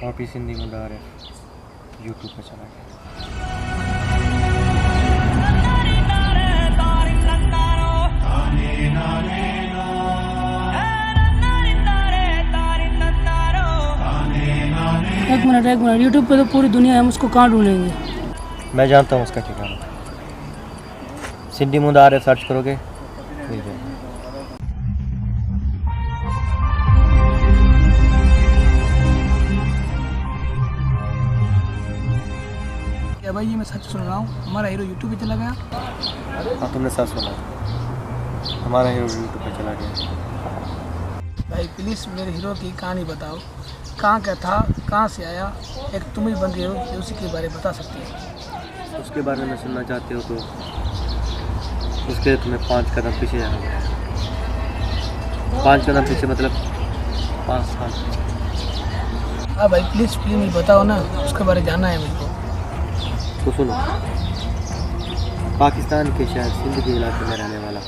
वापिस हिंदी में डाल रहे यूट्यूब पे चला गया। एक मिनट यूट्यूब पे तो पूरी दुनिया है, हम उसको कहाँ ढूंढेंगे? मैं जानता हूँ उसका ठिकाना। सिंधी मुंडा आरिफ सर्च करोगे मिल जाएगा। क्या भाई, ये मैं सच सुन रहा हूँ? हमारा हीरो यूट्यूब पे चला गया? हाँ तुमने सच सुना, हमारा हीरो यूट्यूब पे चला गया। भाई प्लीज़ मेरे हीरो की कहानी बताओ, कहाँ का था, कहाँ से आया? एक तुम ही बंदे हो जो उसी के बारे में बता सकती है। उसके बारे में सुनना चाहते हो तो उसके तुम्हें 5 कदम पीछे जाना होगा। 5 कदम पीछे मतलब 5 साल। हाँ भाई प्लीज़ मुझे बताओ ना, उसके बारे में जानना है मुझको। तो सुनो, पाकिस्तान के शहर सिंध के इलाके में रहने वाला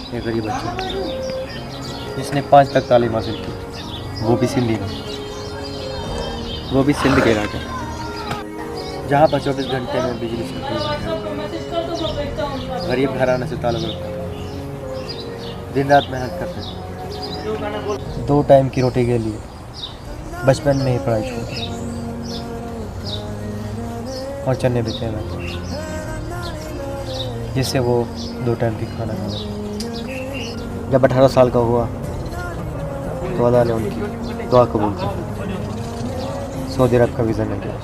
एक गरीब बच्चा जिसने 5 तक तालीम हासिल की, वो भी सिंधी में, वो भी सिंध के इलाके जहाँ पर 24 घंटे में बिजली से गरीब घराने से ताल्लुक़ रखता है, दिन रात मेहनत करते हैं 2 टाइम की रोटी के लिए, बचपन में ही पढ़ाई छोड़ी और चन्ने बिकने लगे जिससे वो 2 टाइम की खाना खा लेते। जब 18 साल का हुआ तो अल्लाह ने उनकी दुआ कबूल की, सऊदी अरब का वीज़ा मिल गया।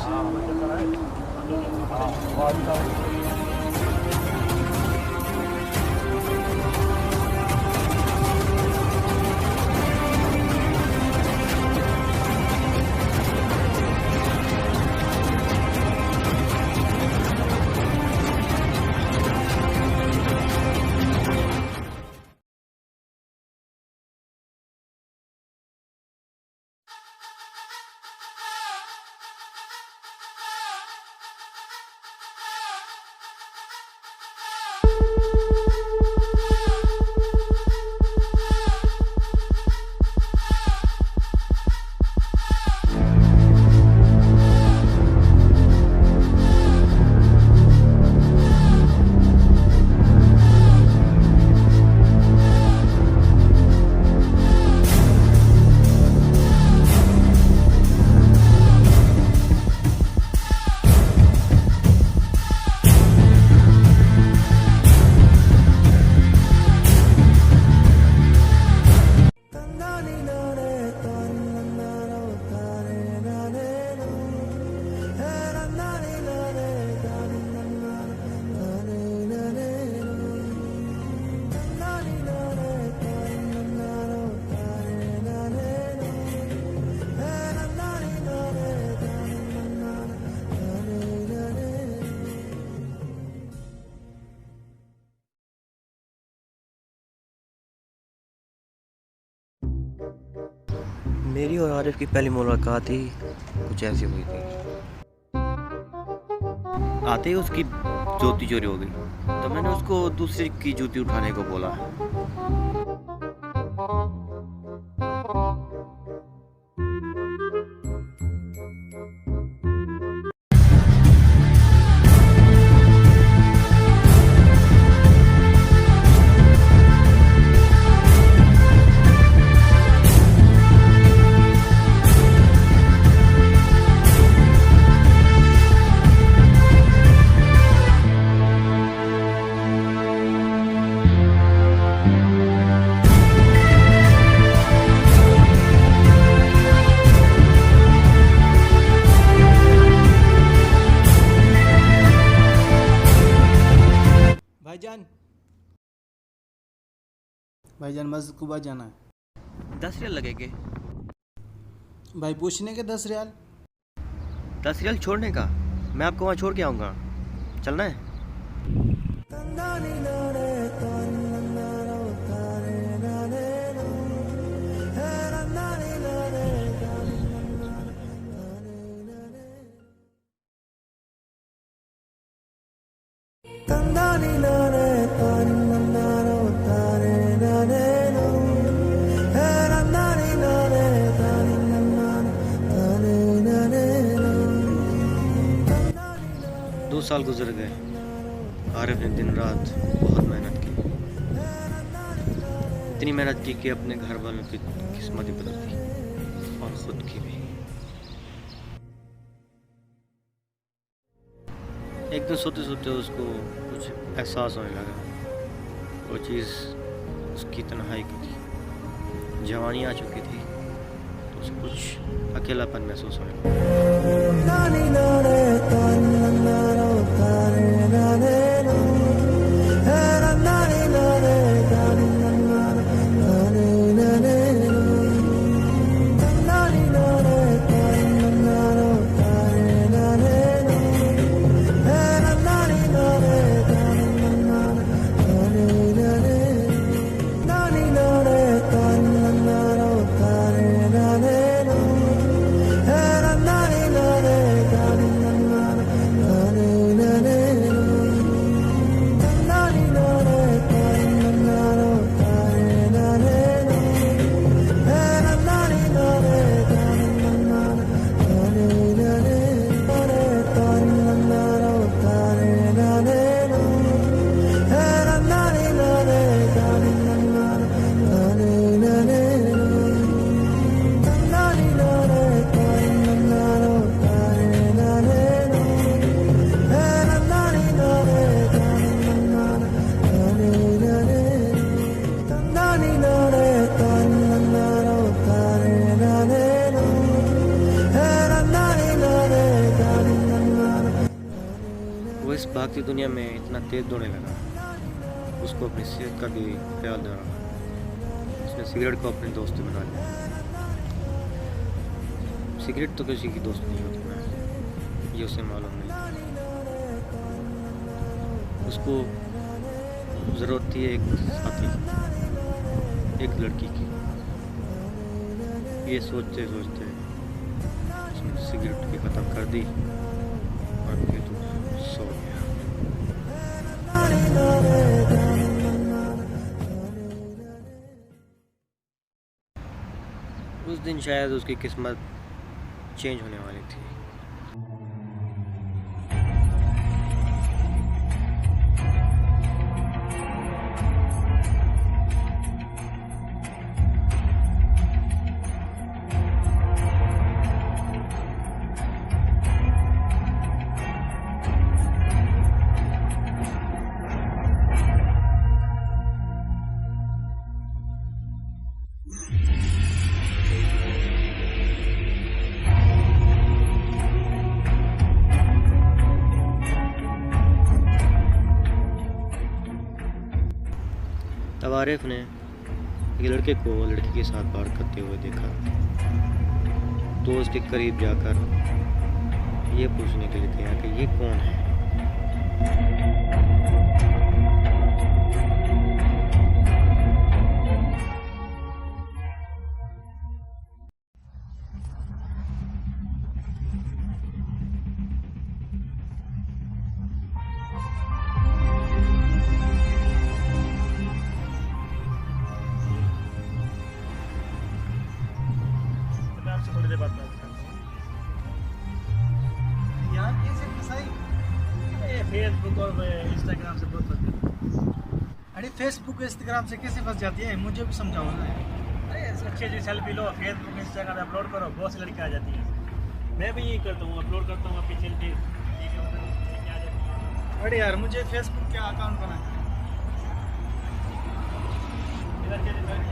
मेरी और आरिफ की पहली मुलाकात ही कुछ ऐसी हुई थी। आते ही उसकी जूती चोरी हो गई तो मैंने उसको दूसरे की जूती उठाने को बोला। भाईजान मस्जिद कुबा जाना है। 10 रियल लगेंगे। भाई पूछने के 10 रियाल। 10 रियाल छोड़ने का? मैं आपको वहाँ छोड़ के आऊँगा, चलना है? दो साल गुजर गए। आरिफ ने दिन रात बहुत मेहनत की, इतनी मेहनत की कि अपने घर वालों की किस्मत ही बदल दी और खुद की भी। एक दिन सोते सोते उसको कुछ एहसास होने लगा। वो चीज़ उसकी तन्हाई की थी। जवानी आ चुकी थी तो उसे कुछ अकेलापन महसूस होने लगा। इस भागती दुनिया में इतना तेज दौड़ने लगा, उसको अपनी सेहत का भी ख्याल न रहा। उसने सिगरेट को अपने दोस्त बना लिया। सिगरेट तो किसी की दोस्त नहीं होती ना, ये उसे मालूम नहीं। उसको ज़रूरत थी एक साथी, एक लड़की की। ये सोचते सोचते उसने सिगरेट भी ख़त्म कर दी और फिर सो गया। उस दिन शायद उसकी किस्मत चेंज होने वाली थी। तब आरिफ ने एक लड़के को लड़की के साथ बात करते हुए देखा, तो उसके करीब जाकर ये पूछने के लिए गया कि ये कौन है। थोड़ी देर बाद बात करता हूँ। यार कैसे फंसाई? ये फेसबुक और इंस्टाग्राम से बहुत फंस गई। अरे फेसबुक इंस्टाग्राम से कैसे फंस जाती है, मुझे भी समझाओ ना। अरे अच्छी अच्छी सेल्फी लो, फेसबुक इंस्टाग्राम पे अपलोड करो, बहुत सी लड़की आ जाती है। मैं भी यही करता हूँ, अपलोड करता हूँ अपनी सेल्फी, क्या जाती है। अरे यार मुझे फेसबुक का अकाउंट बनाना है। इधर चले बैठ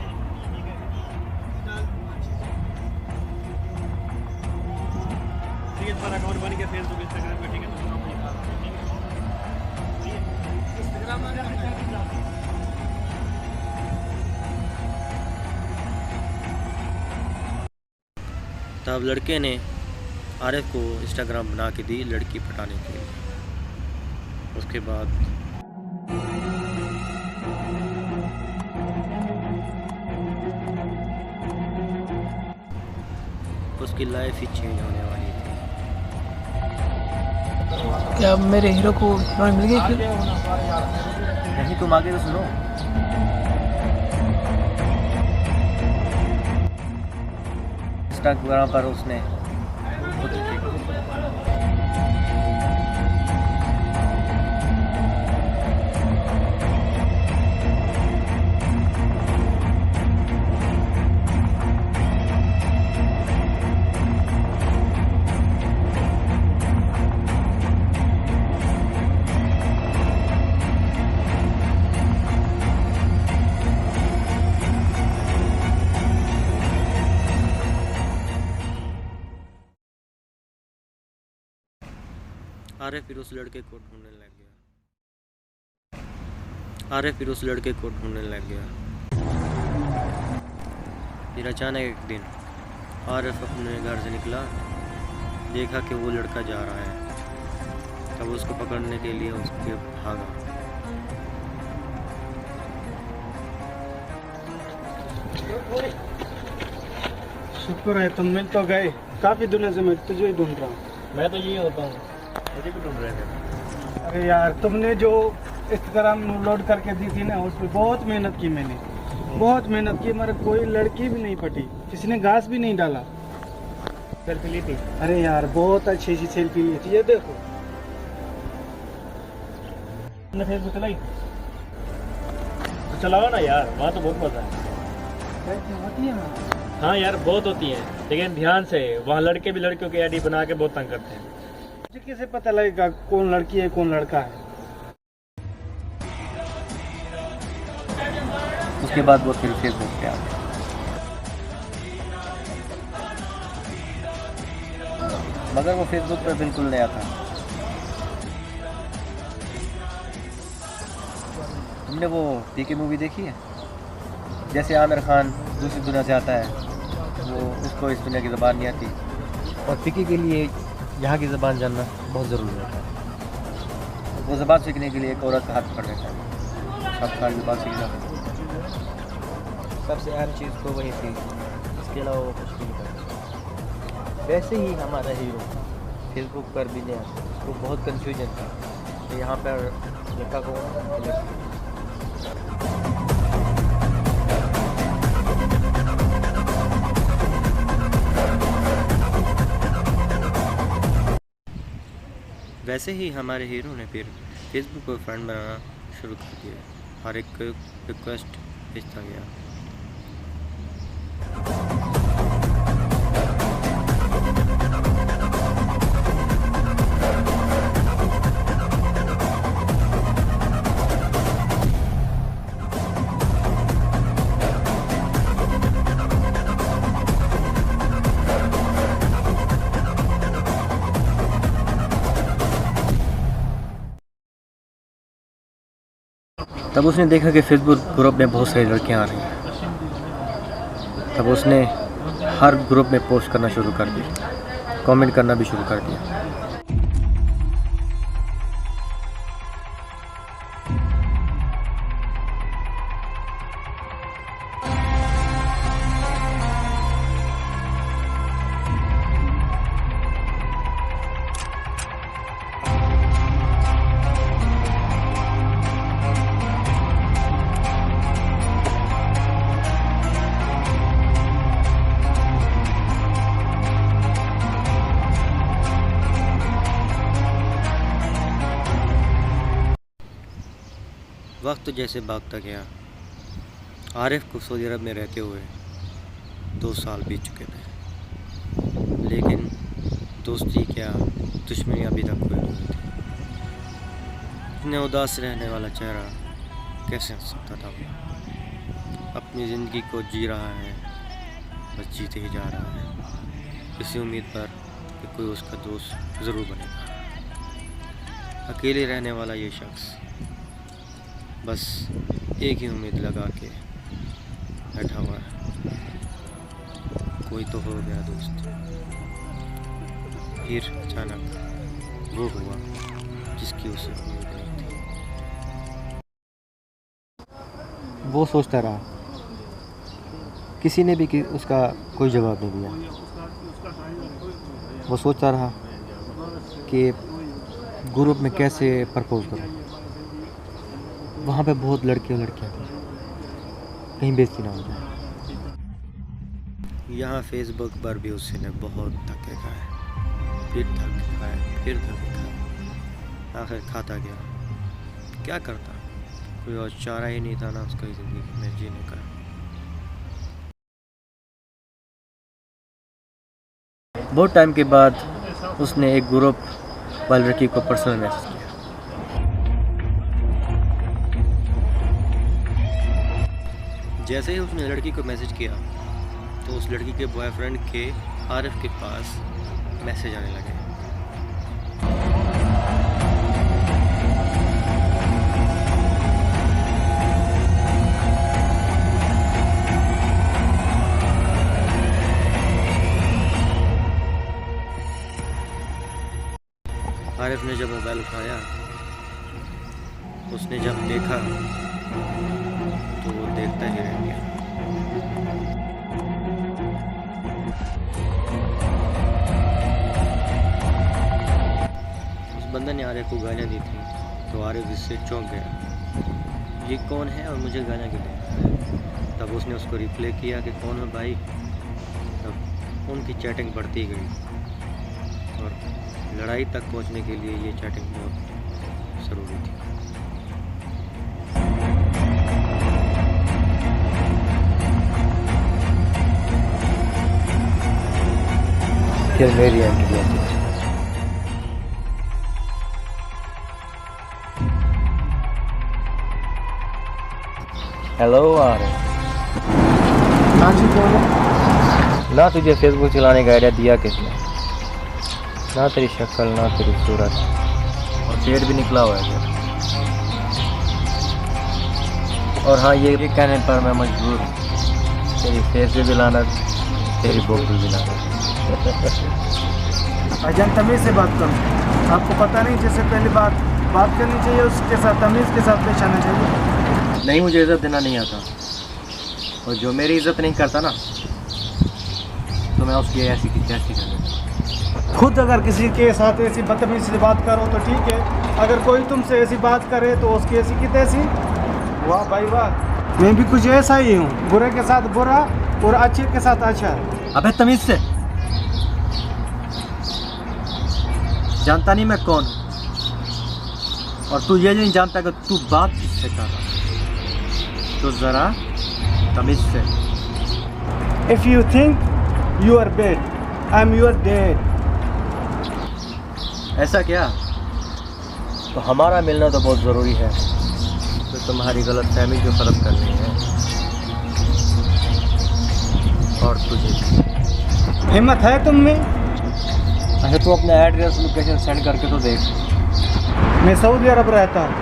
ठीक है, तुम्हारा अकाउंट बन गया फेसबुक इंस्टाग्राम पे, ठीक है, तुम अपनी इंस्टाग्राम में तब लड़के ने आरिफ को इंस्टाग्राम बना के दी लड़की पटाने के लिए। उसके बाद उसकी लाइफ ही चेंज होने वाली थी। क्या मेरे हीरो को हीरोइन मिल गई फिर? नहीं, तुम आगे तो सुनो। इंस्टाग्राम पर उसने खुद की आरिफ फिर उस लड़के को ढूंढने लग गया। फिर अचानक एक दिन आरिफ अपने घर से निकला, देखा कि वो लड़का जा रहा है। तब उसको पकड़ने के लिए उसके भागा। शुक्र है तुम मिल तो गए। काफी दिनों से मैं तुझे ही ढूंढ रहा हूँ। मैं तो यही होता हूँ, मुझे भी ढूंढ रहे थे। अरे यार, तुमने जो इंस्टाग्राम लोड करके दी थी ना, उस पर बहुत मेहनत की मैंने, बहुत मेहनत की, मगर कोई लड़की भी नहीं पटी, किसी ने घास भी नहीं डाला। सेल्फी ली थी? अरे यार, बहुत अच्छी सी सेल्फी ली थी, ये देखो। तुमने फेसबुक चलाई? तो चलाओ ना यार, वहाँ तो बहुत मजा है। होती है ना? हाँ यार, बहुत होती है, लेकिन ध्यान से, वहाँ लड़के भी लड़कियों की आईडी बना के बहुत तंग करते हैं। मुझे कैसे पता लगेगा कौन लड़की है कौन लड़का है? उसके बाद वो फिर फेसबुक पे आ गया। मगर वो फेसबुक पर बिल्कुल नया था। तुमने वो पीके मूवी देखी है? जैसे आमिर खान दूसरी दुनिया से आता है, वो उसको इस दुनिया की ज़बान नहीं आती, और पीके के लिए यहाँ की ज़बान जानना बहुत ज़रूरी होता है। वो ज़बान सीखने के लिए एक औरत का हाथ पकड़ लेता है। सब सारी ज़बान सीखना सबसे अहम चीज़ तो वही थी, इसके अलावा वो कुछ भी नहीं करता। वैसे ही हमारा हीरो फेसबुक पर भी नया, उसको बहुत कन्फ्यूजन था कि यहाँ पर लड़का को वैसे ही हमारे हीरो ने फिर फेसबुक पर फ्रेंड बनाना शुरू कर दिया। हर एक रिक्वेस्ट भेजता गया। तब उसने देखा कि फेसबुक ग्रुप में बहुत सारी लड़कियां आ रही हैं। तब उसने हर ग्रुप में पोस्ट करना शुरू कर दिया, कमेंट करना भी शुरू कर दिया। वक्त जैसे भागता गया। आरिफ को सऊदी अरब में रहते हुए 2 साल बीत चुके थे, लेकिन दोस्ती क्या दुश्मनी अभी तक कोई नहीं थी। इतने उदास रहने वाला चेहरा कैसे हंस सकता था वो? अपनी ज़िंदगी को जी रहा है, बस जीते ही जा रहा है, इसी उम्मीद पर कि कोई उसका दोस्त ज़रूर बनेगा। अकेले रहने वाला ये शख्स बस एक ही उम्मीद लगा के बैठा हुआ है, कोई तो हो गया दोस्त। फिर अचानक वो हुआ जिसकी उसे उम्मीद नहीं थी। वो सोचता रहा, किसी ने भी उसका कोई जवाब नहीं दिया। वो सोचता रहा कि ग्रुप में कैसे प्रपोज करूं। वहाँ पे बहुत लड़के और लड़कियाँ थी, कहीं बेइज्जती ना हो जाए। यहाँ फेसबुक पर भी उसने बहुत धक्के खाए, फिर धक्के खाए, फिर धक्के खाए, आखिर खाता गया। क्या करता, कोई और चारा ही नहीं था ना उसका ज़िंदगी में जीने का। बहुत टाइम के बाद उसने एक ग्रुप वाली लड़की को पर्सनल मैसेज किया। जैसे ही उसने लड़की को मैसेज किया तो उस लड़की के बॉयफ्रेंड के आरिफ के पास मैसेज आने लगे। आरिफ ने जब मोबाइल उठाया, उसने जब देखा तो वो देखता ही रह गया। उस बंदे ने आरिफ को गालियाँ दी थी तो आरिफ इससे चौंक गया, ये कौन है और मुझे गालियाँ क्यों दे रहा है। तब उसने उसको रिप्लाई किया कि कौन है भाई। तब उनकी चैटिंग बढ़ती गई और लड़ाई तक पहुंचने के लिए ये चैटिंग बहुत ज़रूरी थी। फिर मेरी एंट्री आती है। हेलो आरिफ। हाँ जी बोलो। ना तुझे फेसबुक चलाने का आइडिया दिया किसने? ना तेरी शक्ल, ना तेरी सूरत, और पेट भी निकला हुआ है। और हाँ, ये कहने पर मैं मजबूर हूँ, तेरी फेस भी लानत, तेरी बोतल भी लानत। भाईजान तमीज़ से बात करो। आपको पता नहीं, जैसे पहली बात करनी चाहिए उसके साथ तमीज़ के साथ पेश आना चाहिए। नहीं, मुझे इज़्ज़त देना नहीं आता, और जो मेरी इज़्ज़त नहीं करता ना तो मैं उसकी ऐसी की तैसी कर देता। खुद अगर किसी के साथ ऐसी बदतमीज़ी से बात करो तो ठीक है, अगर कोई तुमसे ऐसी बात करे तो उसकी ऐसी की तैसी। वाह भाई वाह, मैं भी कुछ ऐसा ही हूँ, बुरे के साथ बुरा और अच्छे के साथ अच्छा। अबे तमीज़ से, जानता नहीं मैं कौन हूँ, और तू ये नहीं जानता कि तू बात किससे कर रहा है, तो ज़रा तमीज़ से। If you think you are bad, I'm your dad. ऐसा क्या? तो हमारा मिलना तो बहुत ज़रूरी है, तो तुम्हारी गलत फहमी जो ख़त्म करनी है, और तुझे हिम्मत है तुम में? अच्छा, तू अपना एड्रेस लोकेशन सेंड करके तो देख। मैं सऊदी अरब रहता हूँ,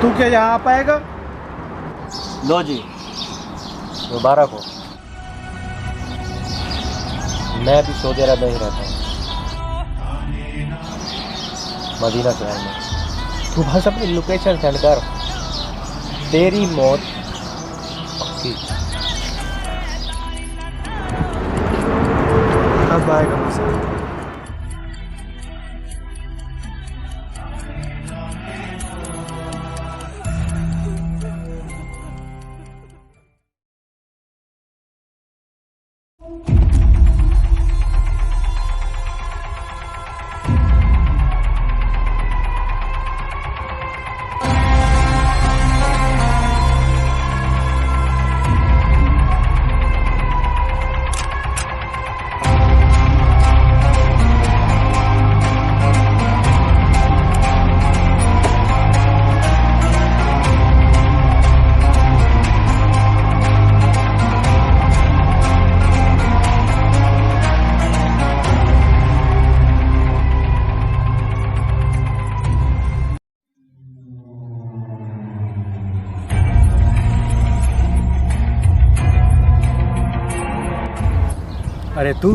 तू क्या यहाँ आ पाएगा? लो जी, मुबारक हो। मैं भी सऊदी अरब में ही रहता हूँ, मदीना शहर में। तू बस अपनी लोकेशन सेंड कर, तेरी मौत पक्की। अब आएगा मसला। अरे तू,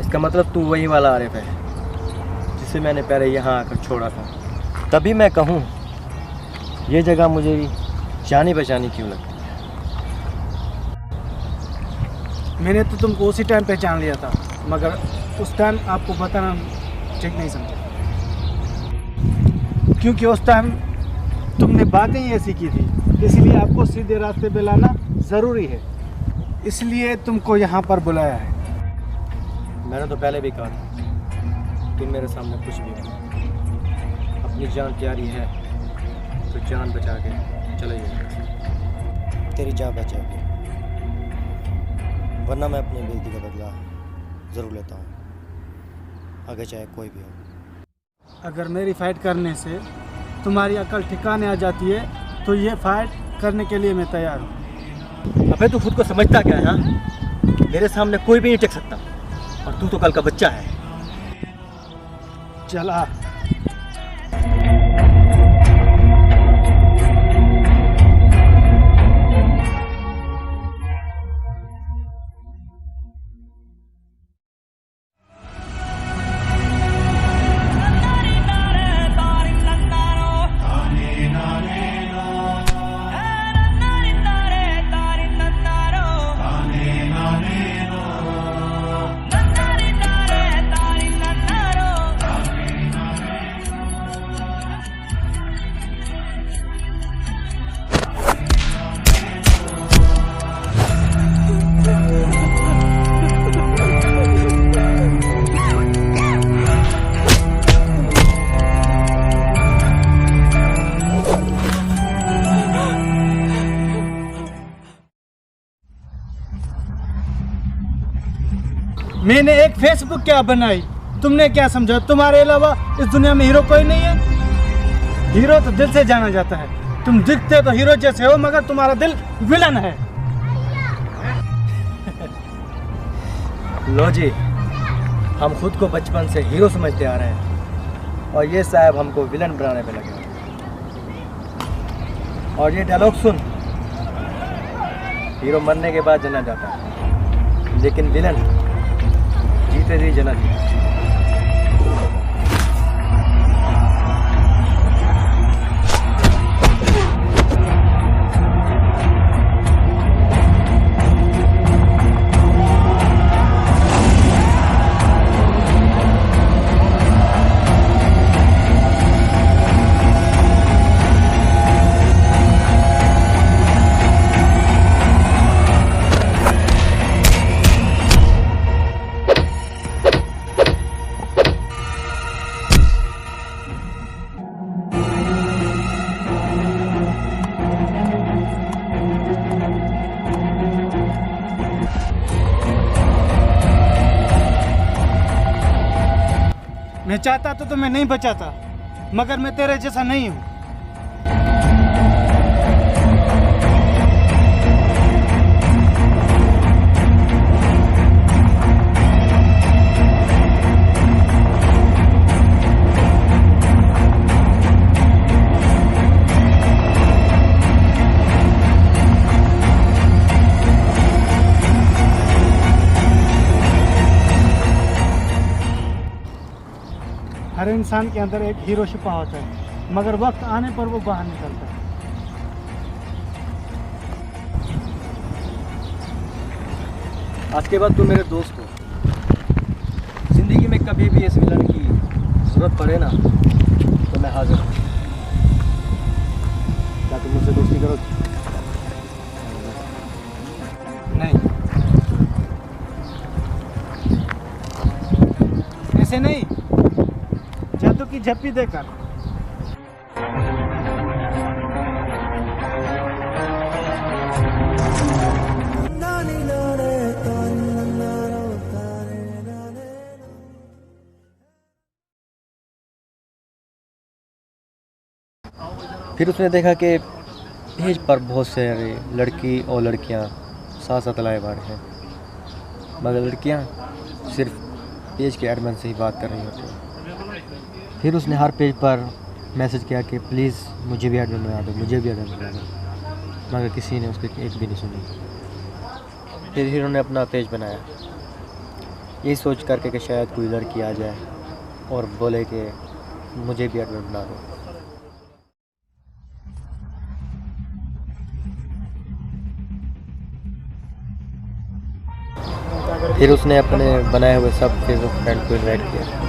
इसका मतलब तू वही वाला आरिफ है जिसे मैंने पहले यहाँ आकर छोड़ा था। तभी मैं कहूँ ये जगह मुझे जानी पहचानी क्यों लगती है। मैंने तो तुमको उसी टाइम पहचान लिया था, मगर उस टाइम आपको बताना ठीक नहीं समझा, क्योंकि उस टाइम तुमने बातें ही ऐसी की थी, इसलिए आपको सीधे रास्ते पे लाना ज़रूरी है, इसलिए तुमको यहाँ पर बुलाया है। मैंने तो पहले भी कहा था तुम मेरे सामने कुछ भी हो, अपनी जान प्यारी है तो जान बचा के चले जाइए। तेरी जान बचाओगे, वरना मैं अपनी बेइज्जती का बदला ज़रूर लेता हूँ, आगे चाहे कोई भी हो। अगर मेरी फ़ाइट करने से तुम्हारी अकल ठिकाने आ जाती है तो ये फ़ाइट करने के लिए मैं तैयार हूँ। अबे तू खुद को समझता क्या है? हाँ, मेरे सामने कोई भी नहीं टिक सकता, और तू तो कल का बच्चा है। चला मैंने एक फेसबुक क्या बनाई, तुमने क्या समझा? तुम्हारे अलावा इस दुनिया में हीरो कोई नहीं है। हीरो तो दिल से जाना जाता है। तुम दिखते तो हीरो जैसे हो, मगर तुम्हारा दिल विलन है। लो जी, हम खुद को बचपन से हीरो समझते आ रहे हैं, और ये साहब हमको विलन बनाने पे लगे। और ये डायलॉग सुन, हीरो मरने के बाद जना जाता है, लेकिन विलन जीते जी जना जीता। मैं चाहता तो तुम्हें नहीं बचाता, मगर मैं तेरे जैसा नहीं हूँ। हर इंसान के अंदर एक हीरो छिपा होता है, मगर वक्त आने पर वो बाहर निकलता है। आज के बाद तुम मेरे दोस्त हो। जिंदगी में कभी भी इस विलन की जरूरत पड़े ना, तो मैं हाजिर हूँ। क्या तुम मुझसे दोस्ती करोगे? नहीं, ऐसे नहीं, जादू की झप्पी देकर। फिर उसने देखा कि पेज पर बहुत सारे लड़की और लड़कियां साथ साथ लाए बार हैं, मगर लड़कियां सिर्फ पेज के एडमिन से ही बात कर रही होती हैं। फिर उसने हर पेज पर मैसेज किया कि प्लीज़ मुझे भी एडमिन बना दो, मुझे भी एडमिन बना दो, मगर किसी ने उसकी एक भी नहीं सुनी। फिर हीरो ने अपना पेज बनाया, यही सोच करके कि शायद कोई लड़की आ जाए और बोले कि मुझे भी एडमिन बना दो। फिर उसने अपने बनाए हुए सब फेसबुक फ्रेंड को इनवाइट किया।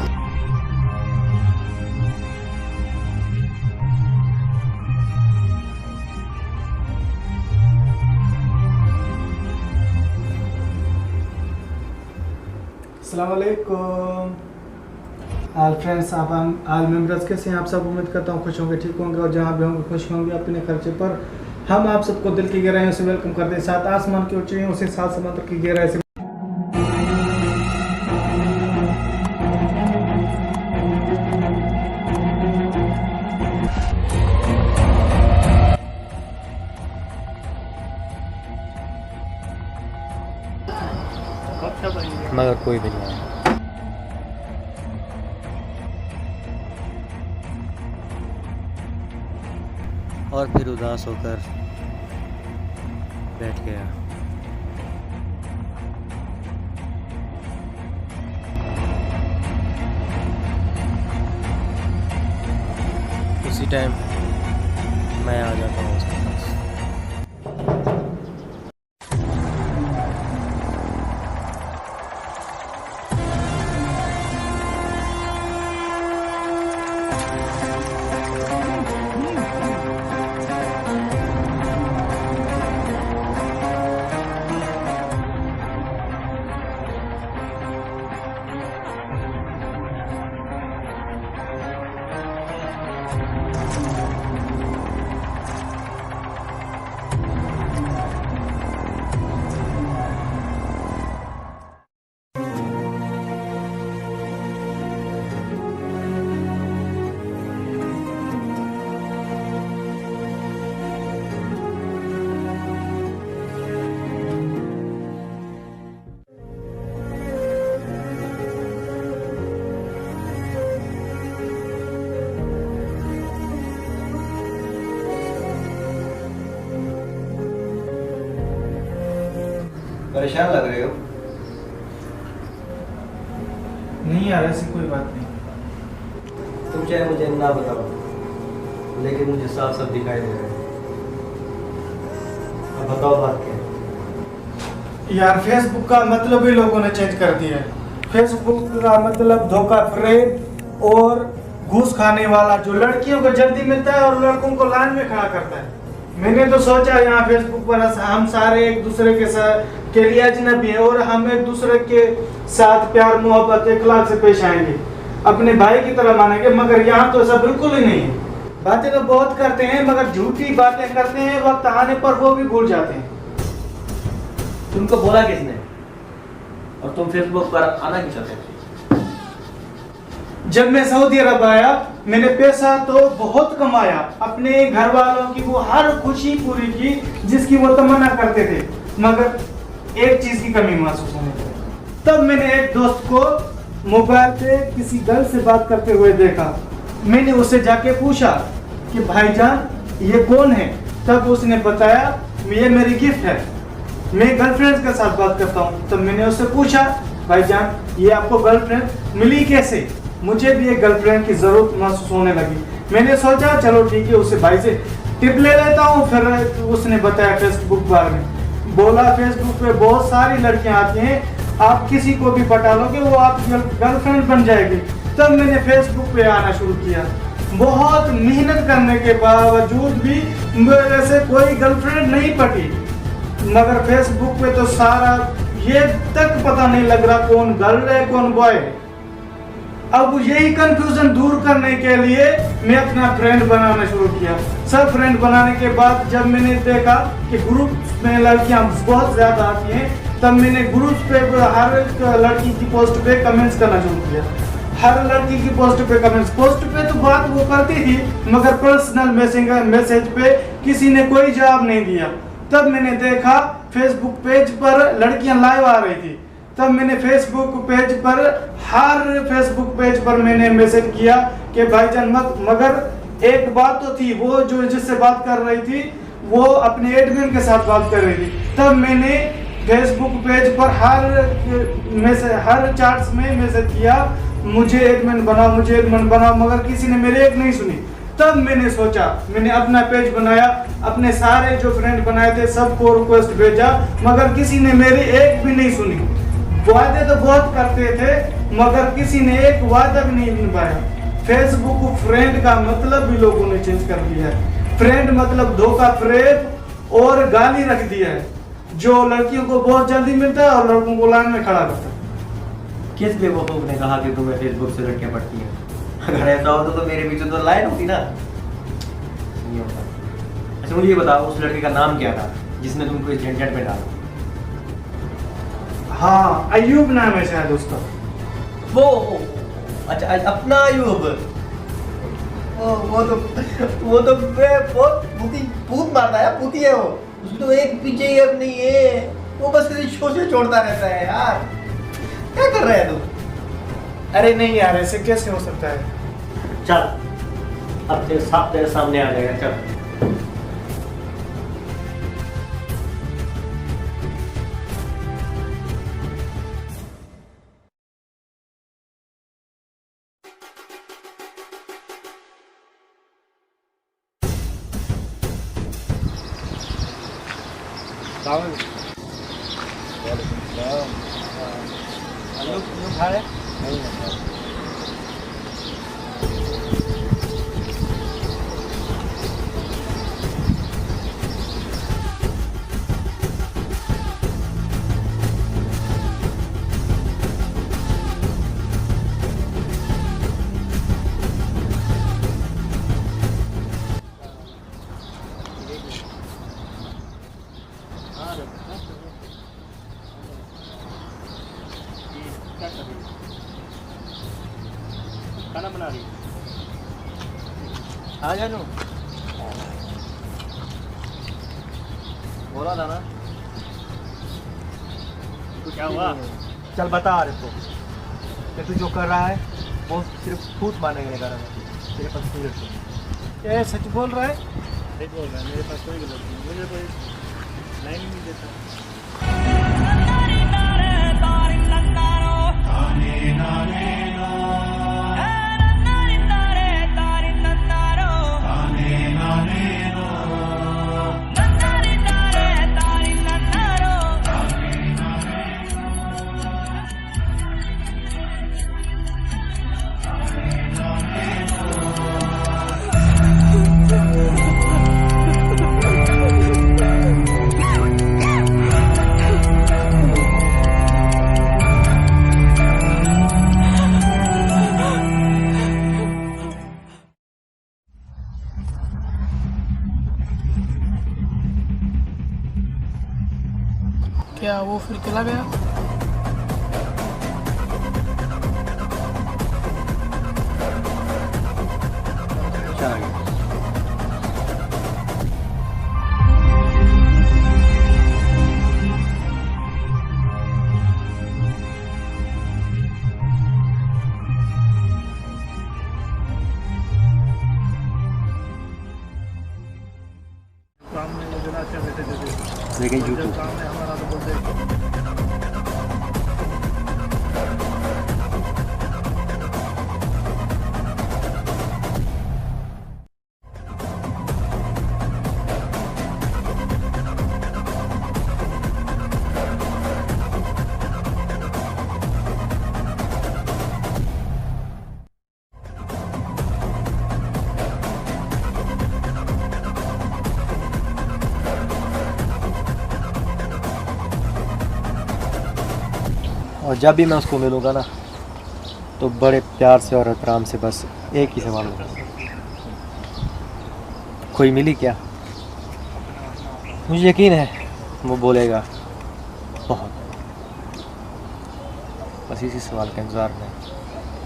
अस्सलाम वालेकुम ऑल फ्रेंड्स, आप ऑल मेंबर्स कैसे हैं? आप सब उम्मीद करता हूँ खुश होंगे, ठीक होंगे और जहाँ भी होंगे खुश होंगे अपने खर्चे पर। हम आप सबको दिल की गहराइयों से वेलकम करते हैं, साथ आसमान की ऊंचाइयों से, सात समंदर की गहराई से। मगर कोई भी नहीं आया। और फिर उदास होकर बैठ गया। उसी टाइम मैं आ जाता हूँ उसके पास। परेशान लग रहे हो? नहीं यार, ऐसी कोई बात नहीं। तुम चाहे मुझे ना बताओ, लेकिन मुझे साफ साफ दिखाई दे रहा है। अब बताओ बात क्या है? यार फेसबुक का मतलब ही लोगों ने चेंज कर दिया है। फेसबुक का मतलब धोखा फ्रेब और घूस खाने वाला, जो लड़कियों को जल्दी मिलता है और लड़कों को लाइन में खड़ा करता है। मैंने तो सोचा यहाँ फेसबुक पर हम सारे एक दूसरे के साथ के लिए अजनबी हैं और हम एक दूसरे के साथ प्यार मोहब्बत इखलाक से पेश आएंगे, अपने भाई की तरह मानेंगे, मगर यहाँ तो ऐसा बिल्कुल ही नहीं है। बातें तो बहुत करते हैं मगर झूठी बातें करते हैं, वक्त आने पर वो भी भूल जाते हैं। तुमको बोला किसने? और तुम फेसबुक पर आना क्यों चाहते थे? जब मैं सऊदी अरब आया, मैंने पैसा तो बहुत कमाया, अपने घर वालों की वो हर खुशी पूरी की जिसकी वो तमन्ना करते थे, मगर एक चीज की कमी महसूस होने लगी। तब मैंने एक दोस्त को मोबाइल पे किसी गर्ल से बात करते हुए देखा। मैंने उससे जाके पूछा कि भाईजान ये कौन है? तब उसने बताया ये मेरी गिफ्ट है, मैं गर्लफ्रेंड के साथ बात करता हूँ। तब मैंने उससे पूछा भाईजान ये आपको गर्लफ्रेंड मिली कैसे? मुझे भी एक गर्लफ्रेंड की जरूरत महसूस होने लगी। मैंने सोचा चलो ठीक है, उससे भाई से टिप ले लेता हूँ। फिर उसने बताया फेसबुक बारे में, बोला फेसबुक पे बहुत सारी लड़कियां आती हैं, आप किसी को भी पटा लोगे वो आपकी गर्लफ्रेंड बन जाएगी। तब मैंने फेसबुक पे आना शुरू किया। बहुत मेहनत करने के बावजूद भी मेरे से कोई गर्लफ्रेंड नहीं पटी, मगर फेसबुक पे तो सारा ये तक पता नहीं लग रहा कौन गर्ल है कौन बॉय है। अब यही कंफ्यूजन दूर करने के लिए मैं अपना फ्रेंड बनाना शुरू किया। सब फ्रेंड बनाने के बाद जब मैंने देखा कि ग्रुप में लड़कियां बहुत ज्यादा आती हैं, तब मैंने ग्रुप पे हर लड़की की पोस्ट पे कमेंट्स करना शुरू किया। हर लड़की की पोस्ट पे तो बात वो करती थी, मगर पर्सनल मैसेज पे किसी ने कोई जवाब नहीं दिया। तब मैंने देखा फेसबुक पेज पर लड़कियां लाइव आ रही थी। तब मैंने फेसबुक पेज पर मैंने मैसेज किया कि भाईजान मत, मगर एक बात तो थी, वो जो जिससे बात कर रही थी वो अपने एडमिन के साथ बात कर रही थी। तब मैंने फेसबुक पेज पर हर चैट्स में मैसेज किया मुझे एडमिन बनाओ, मगर किसी ने मेरी एक नहीं सुनी। तब मैंने सोचा, मैंने अपना पेज बनाया, अपने सारे जो फ्रेंड बनाए थे सबको रिक्वेस्ट भेजा, मगर किसी ने मेरी एक भी नहीं सुनी। वादे तो बहुत करते थे मगर किसी ने एक वादा भी नहीं निभाया। फेसबुक फ्रेंड का मतलब भी लोगों ने चेंज कर दिया है। फ्रेंड मतलब धोखा, फ्रेब और गाली रख दिया है, जो लड़कियों को बहुत जल्दी मिलता है और लड़कों को लाइन में खड़ा करता है। किस बेवकूफ ने कहा कि तुम्हें फेसबुक से लड़कियां पढ़ती हैं? अगर ऐसा होता तो मेरे पीछे तो लाइन होती ना। नहीं होता। अच्छा मुझे ये बताओ, उस लड़के का नाम क्या था जिसने तुमको इस झंझट में डाला? हाँ, अयूब नाम है शायद उसका। वो अच्छा अपना अयूब। वो तो बहुत भूत मारता है, भूती है वो। उसकी तो एक पीछे ही अब नहीं है, वो बस किसी शो से छोड़ता रहता है यार। क्या कर रहा है तू? अरे नहीं यार, ऐसे कैसे हो सकता है? चल अब तेरे सामने आ जाएगा, चल। खाना बना रही आ जानू, बोला था ना। क्या हुआ? चल बता रहे तो कि तू जो कर रहा है वो सिर्फ फूट मारने के लिए कर रहा है। तेरे पास कोई लड़की नहीं। ये सच बोल रहा है? सही बोल रहा है, मेरे पास कोई गलत नहीं, मुझे कोई लाइन नहीं देता। क्या वो फिर चला गया? चला गया। काम में मुझे ना अच्छा बैठे थे, लेकिन जब यूट्यूब काम है हमारा तो बोलते और जब भी मैं उसको मिलूँगा ना तो बड़े प्यार से और एहतराम से बस एक ही सवाल होगा, कोई मिली क्या? मुझे यकीन है वो बोलेगा बहुत। बस इसी सवाल का इंतज़ार में,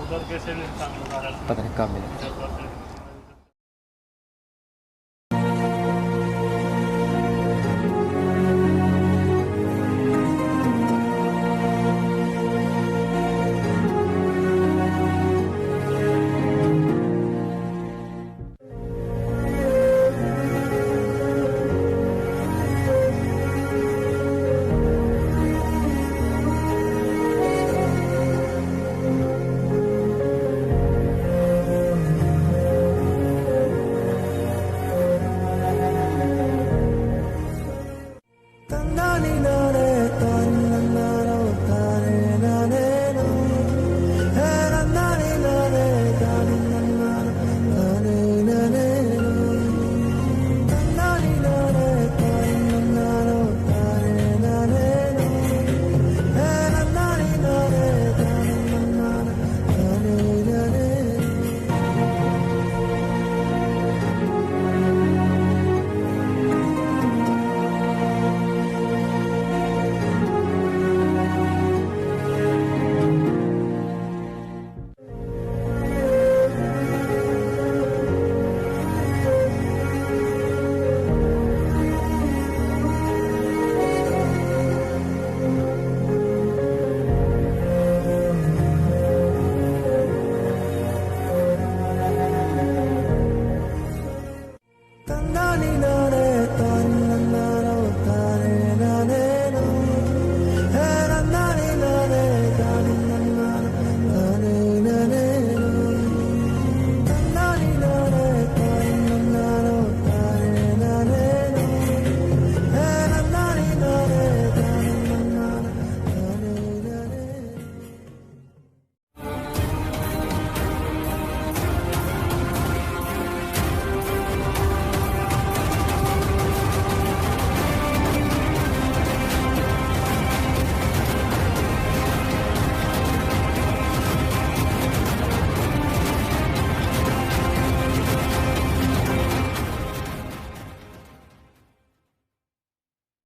उधर कैसे इंसान लगा रहा है, पता नहीं कब मिलेगा। जब